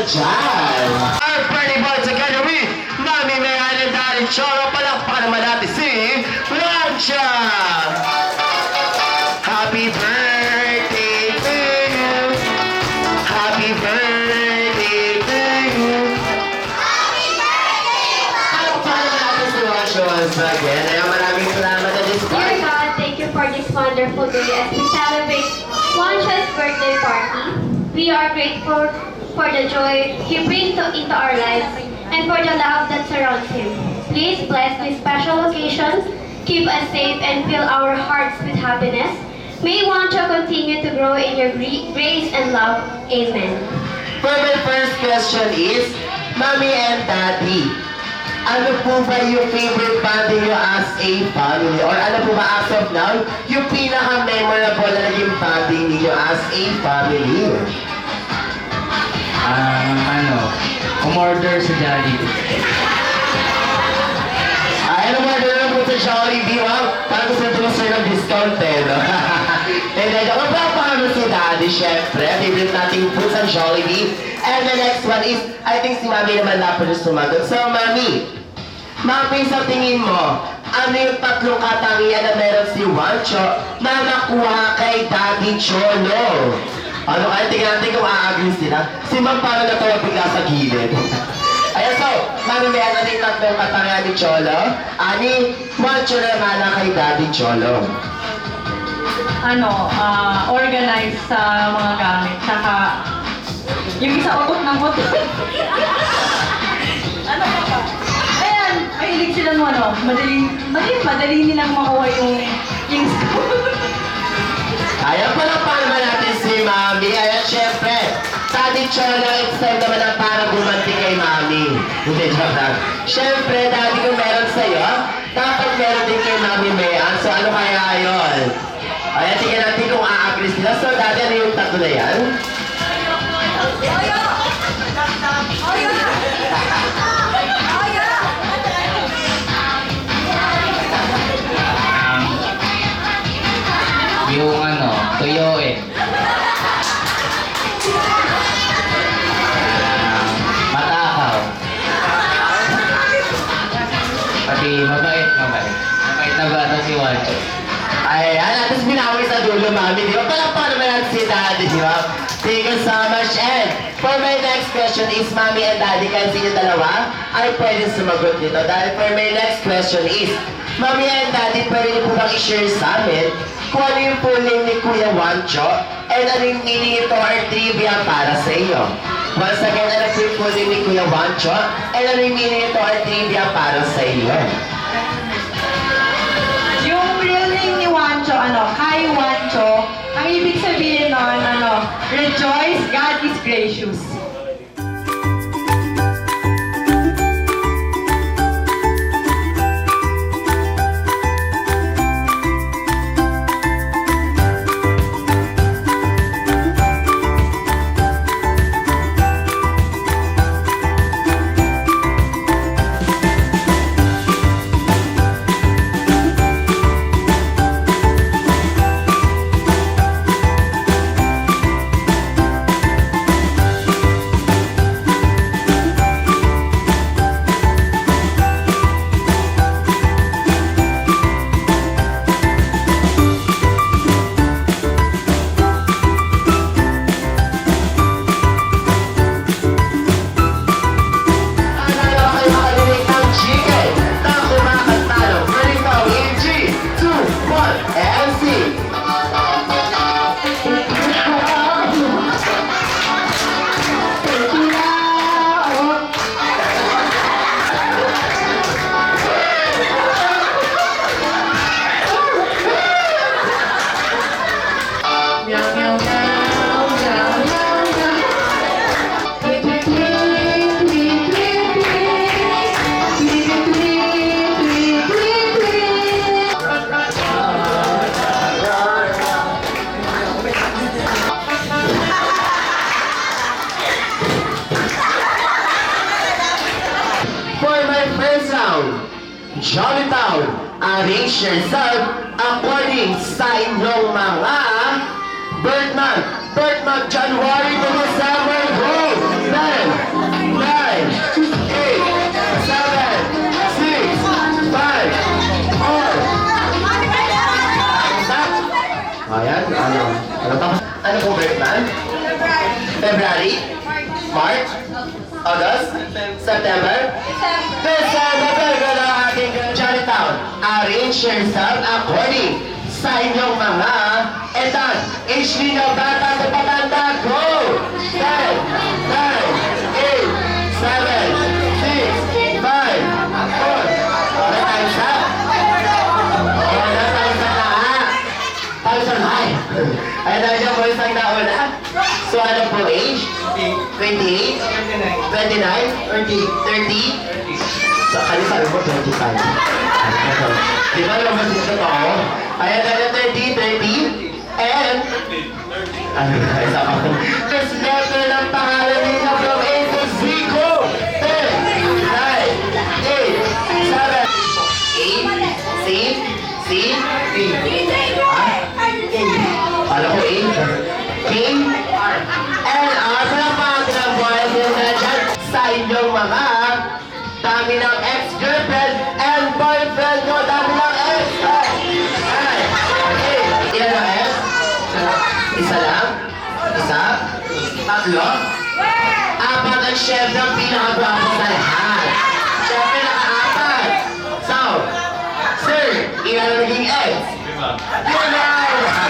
dyan. Our Party Boys Academy, Mami Mayan and Daddy Cholo, palakpakan naman natin si Wancha! Happy birthday to you! Happy birthday to you! Happy birthday, Palakpakan naman natin si Wancha once again. Kaya maraming salamat at this Dear God, thank you for this wonderful day as we celebrate Wancha's birthday party. We are grateful for the joy He brings into our lives and for the love that surrounds Him. Please bless this special occasion, keep us safe and fill our hearts with happiness. May Wancha continue to grow in your grace and love. Amen. For my first question is, Mommy and Daddy, ano po ba yung favorite bonding nyo as a family? Or ano po ba as of now, yung pinaka-memorable na naging bonding niyo as a family? Umorder sa Jollibee. Ay, ano ba na po sa Jollibee, wow? Parang gusto nyo sir ng discount eh, no? And then, ako ba paano si Daddy, syempre, favorite nating food sa Jollibee. And the next one is, I think si Mami naman dapat yung sumagot. So, Mami, sa tingin mo, ano yung tatlong katangian na meron si Wancho na nakuha kay Daddy Cholo? Ano kaya, tingnan natin kung a-agree sila. Si Ma'am paano natawa bigla sa gilid? Ayan, so, Mami, may ano yung tatlong katangian ni Cholo? Ani, Wancho na naman kay Daddy Cholo. Organize sa mga gamit. Saka, yung isa utot ng utot. Ano pa ba? Ayan, mahilig sila mo madali nilang makuha yung Ayan, palakpakan naman natin si Mami. Ayan, syempre, Daddy Cholo, it's time naman na para gumanti kay Mami. Hindi, joke lang. Syempre, Daddy, kung meron sa'yo, dapat meron din kay Mami Mayan. So, ano kaya yun? Ayan, tingnan natin kung a-agree sila. So, Daddy, ano yung tatlo na yan? Yung tuyo eh. Matakaw. Pati mabait. Mabait na bata si Wancho. Ayan, at least binawi sa dulo, Mami. Di ba? Palakpakan naman natin si Daddy, di ba? Thank you so much. And for my next question is, Mami and Daddy, kasi yung dalawa ay pwede sumagot dito. Dahil for my next question is, Mami and Daddy, pwede niyo po bang i-share sa amin kung ano yung full name ni Kuya Wancho and ano yung meaning ito or trivia para sa iyo. Once again, ano po yung full name ni Kuya Wancho and ano yung meaning ito or trivia para sa iyo. Yung real name ni Wancho, Kai Wancho, ang ibig sabihin nun, rejoice, God is gracious. Jollytown, arrange yourself according sa inyong mga birth month. Birth month, January to December, go! 10, Ayan, ano? Ano tapos? Ano pong birth month? February? March? August? September? December! Pero ang ating Chinatown. Arrange yourself according sa inyong mga edad. Age ninyo, bata sa patanda, go! 10, 9, 8, 7, 6, 5, 4. Wala tayo sa? Wala tayo sa lahat. Tayo sa lahat. Ay, nandiyan po isang nauna. So, ano po age? 28? 29? 30? So, sabi mo 25. Di ba naman dito to? Ayan, 30, and... Ano, isa pa ko. First letter ng pangalan ninyo from A to Z ko. 10, 9, 8, 7, 8, C, alam ko A, K, and sa pagkakang boyfriend na dyan sa inyong mga dami ng ex-girlfriend and boyfriend nyo, dami ng ex. Ilan ang ex? Isa lang? Isa? Tatlo? Apat ang syempre ang pinakagwapo sa lahat. Syempre naka-apat. So, sir, ilan ang naging ex? Lima! 8.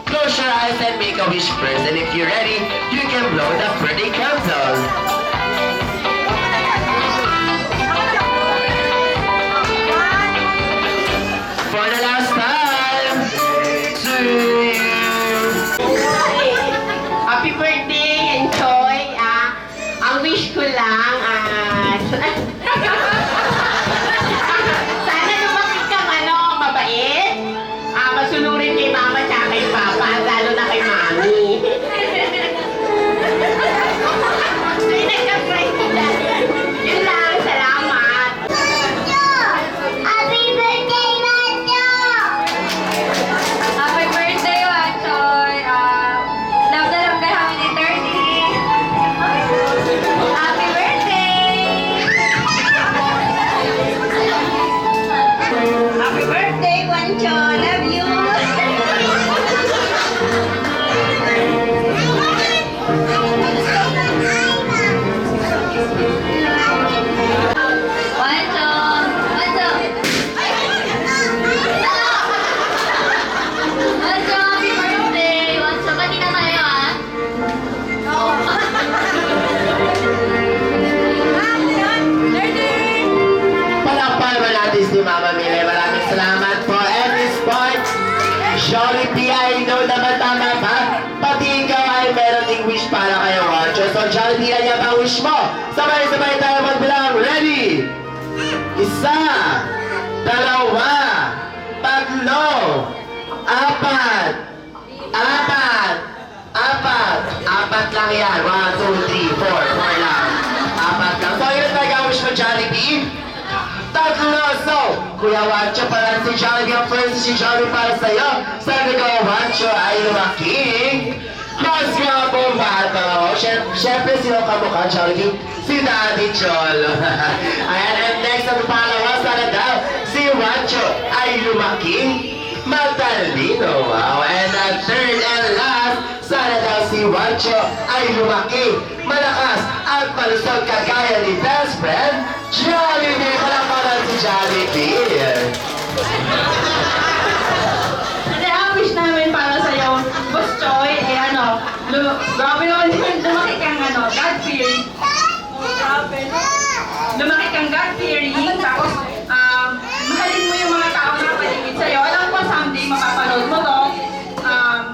Close your eyes and make a wish first. And if you're ready, you can blow the pretty candle. For the last time, to you. Happy birthday, enjoy. Ang wish ko lang, sana lumaki kang mabait. Masunurin kay mama at kay papa, lalo na kay mami. Sabay-sabay tayo magbilang. Ready? Isa, dalawa, tatlo, apat, apat, apat. Apat lang yan. 1, 2, 3, 4. 4 lang. Apat lang. So, yun tayo wish mo, Jollibee? Tatlo. So, Kuya Wancho, para si Jollibee. Ang first si Jollibee para sa'yo. Sabi ko, Wancho ay lumaking mas gwapong bata. Siyempre, sino kamukha, Jollibee? Si Daddy Cholo. Ayan, and next ang pangalawa, sana daw, si Wancho ay lumaking matalino. Wow. And third and last, sana daw si Wancho ay lumaki, malakas at malusog kagaya ni best friend Jollibee. Palakpakan si Jollibee. Kasi ang wish namin para sa'yo, Boss Choi, grabe naman yun, lumaki kang God-fearing. Grabe. Lumaki kang God-fearing, tapos mahalin mo yung mga tao na paligid sa'yo. Alam ko, someday mapapanood mo to.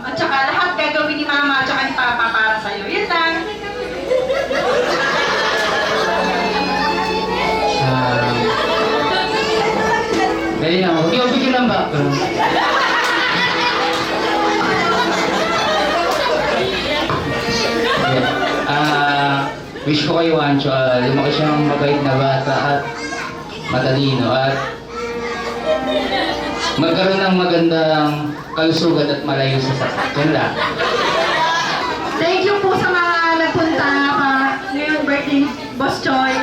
At saka lahat gagawin ni Mama at saka ni Papa para sa'yo. Yun lang. Dali na, huwag yung bigyan ng background. Wish ko kay Wancho, lumaki siyang mabait na bata at matalino at magkaroon ng magandang kalusugan at malayo sa sakit. Yan lang. Thank you po sa mga nagpunta ngayon birthday ni Boss Choi.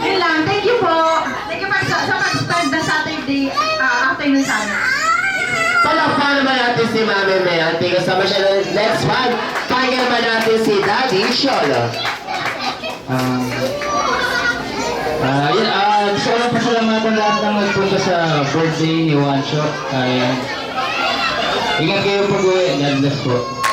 Yun lang, thank you po. Thank you sa pag-spend na Saturday afternoon sa amin. Palakpakan naman natin si Mami Mayan. Kasama siya ng next one. Pakinggan naman natin si Daddy Cholo. Gusto ko lang pasalamatan lahat ng nagpunta sa birthday ni Wancho. Ingat kayo pag-uwi. God bless po.